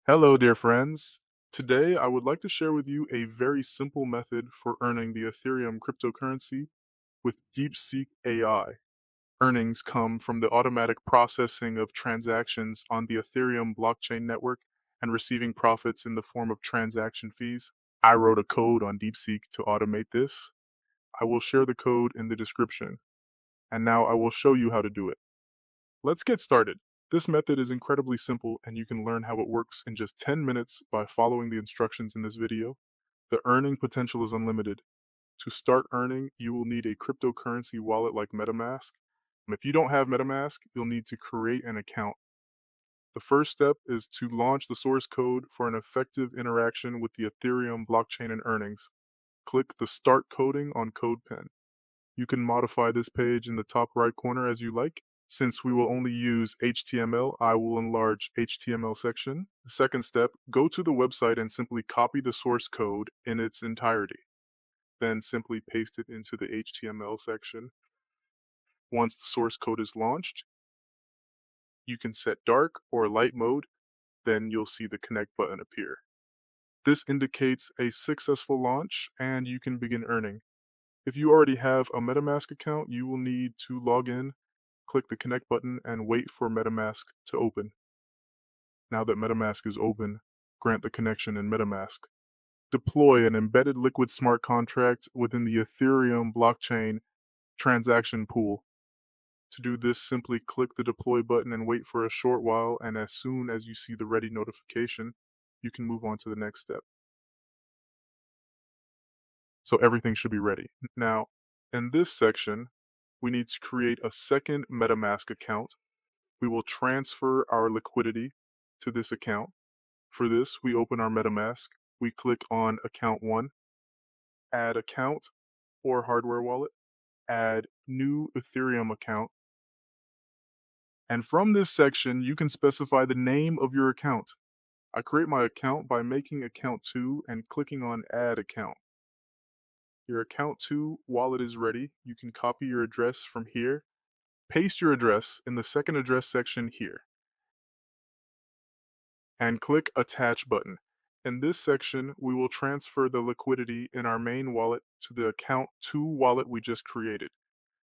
Hello, dear friends. Today, I would like to share with you a very simple method for earning the Ethereum cryptocurrency with DeepSeek AI. Earnings come from the automatic processing of transactions on the Ethereum blockchain network and receiving profits in the form of transaction fees. I wrote a code on DeepSeek to automate this. I will share the code in the description, and now I will show you how to do it. Let's get started. This method is incredibly simple and you can learn how it works in just 10 minutes by following the instructions in this video. The earning potential is unlimited. To start earning, you will need a cryptocurrency wallet like Metamask. And if you don't have Metamask, you'll need to create an account. The first step is to launch the source code for an effective interaction with the Ethereum blockchain and earnings. Click the Start Coding on Codepen. You can modify this page in the top right corner as you like. Since we will only use HTML, I will enlarge HTML section. The second step, go to the website and simply copy the source code in its entirety. Then simply paste it into the HTML section. Once the source code is launched, you can set dark or light mode, then you'll see the connect button appear. This indicates a successful launch and you can begin earning. If you already have a MetaMask account, you will need to log in, click the connect button, and wait for MetaMask to open. Now that MetaMask is open, grant the connection in MetaMask. Deploy an embedded liquid smart contract within the Ethereum blockchain transaction pool. To do this, simply click the deploy button and wait for a short while, and as soon as you see the ready notification, you can move on to the next step. So everything should be ready. Now, in this section, we need to create a second MetaMask account. We will transfer our liquidity to this account. For this, we open our MetaMask, we click on Account 1, Add Account or Hardware Wallet, Add New Ethereum Account, and from this section, you can specify the name of your account. I create my account by making Account 2 and clicking on Add Account. Your Account 2 wallet is ready. You can copy your address from here, paste your address in the second address section here, and click Attach button. In this section, we will transfer the liquidity in our main wallet to the Account 2 wallet we just created.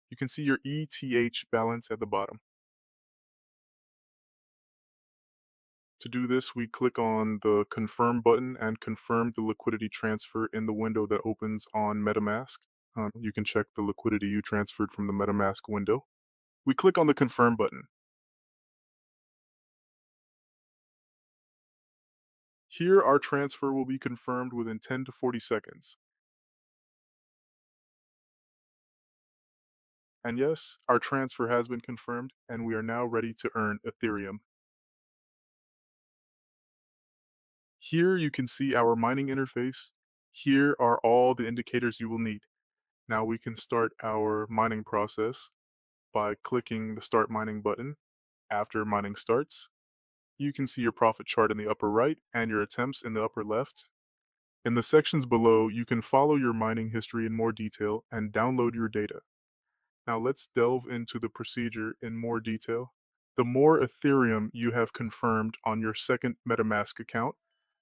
You can see your ETH balance at the bottom. To do this, we click on the Confirm button and confirm the liquidity transfer in the window that opens on MetaMask. You can check the liquidity you transferred from the MetaMask window. We click on the Confirm button. Here, our transfer will be confirmed within 10 to 40 seconds. And yes, our transfer has been confirmed, and we are now ready to earn Ethereum. Here you can see our mining interface. Here are all the indicators you will need. Now we can start our mining process by clicking the Start Mining button. After mining starts, you can see your profit chart in the upper right and your attempts in the upper left. In the sections below, you can follow your mining history in more detail and download your data. Now let's delve into the procedure in more detail. The more Ethereum you have confirmed on your second MetaMask account,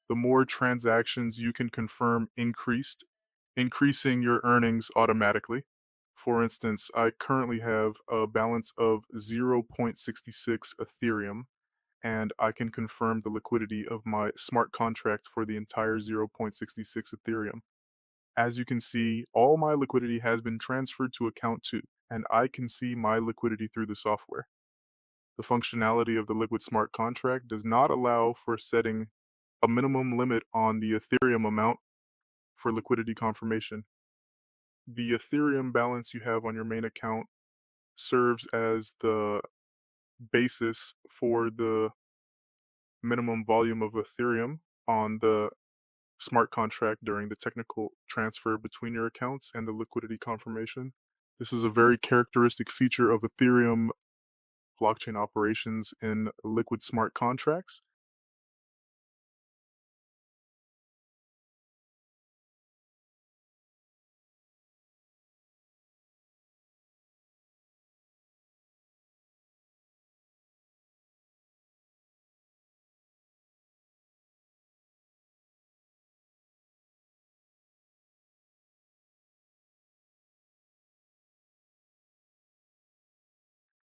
the more transactions you can confirm increasing your earnings automatically. For instance, I currently have a balance of 0.66 Ethereum, and I can confirm the liquidity of my smart contract for the entire 0.66 Ethereum. As you can see, all my liquidity has been transferred to account 2, and I can see my liquidity through the software. The functionality of the Liquid Smart Contract does not allow for setting a minimum limit on the Ethereum amount for liquidity confirmation. The Ethereum balance you have on your main account serves as the basis for the minimum volume of Ethereum on the smart contract during the technical transfer between your accounts and the liquidity confirmation. This is a very characteristic feature of Ethereum blockchain operations in liquid smart contracts.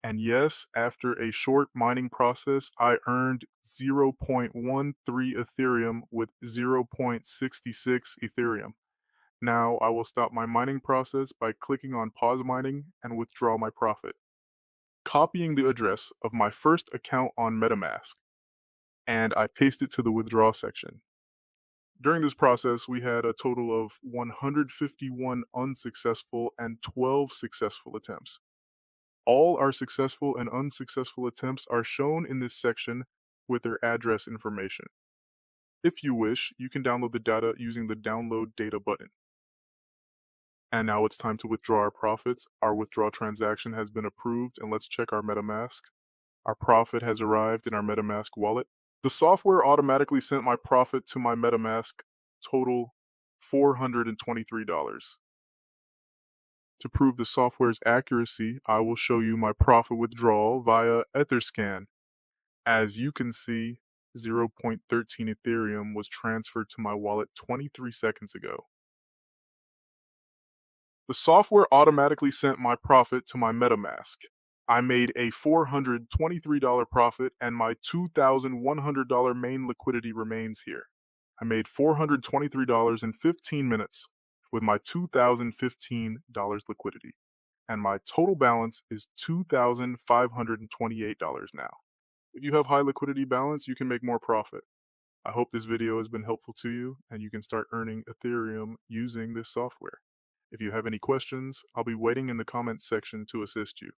And yes, after a short mining process, I earned 0.13 Ethereum with 0.66 Ethereum. Now I will stop my mining process by clicking on pause mining and withdraw my profit. Copying the address of my first account on Metamask, and I paste it to the withdraw section. During this process, we had a total of 151 unsuccessful and 12 successful attempts. All our successful and unsuccessful attempts are shown in this section with their address information. If you wish, you can download the data using the download data button. And now it's time to withdraw our profits. Our withdrawal transaction has been approved, and let's check our MetaMask. Our profit has arrived in our MetaMask wallet. The software automatically sent my profit to my MetaMask, total $423. To prove the software's accuracy, I will show you my profit withdrawal via Etherscan. As you can see, 0.13 Ethereum was transferred to my wallet 23 seconds ago. The software automatically sent my profit to my MetaMask. I made a $423 profit, and my $2,100 main liquidity remains here. I made $423 in 15 minutes with my $2,015 liquidity, and my total balance is $2,528 now. If you have high liquidity balance, you can make more profit. I hope this video has been helpful to you and you can start earning Ethereum using this software. If you have any questions, I'll be waiting in the comments section to assist you.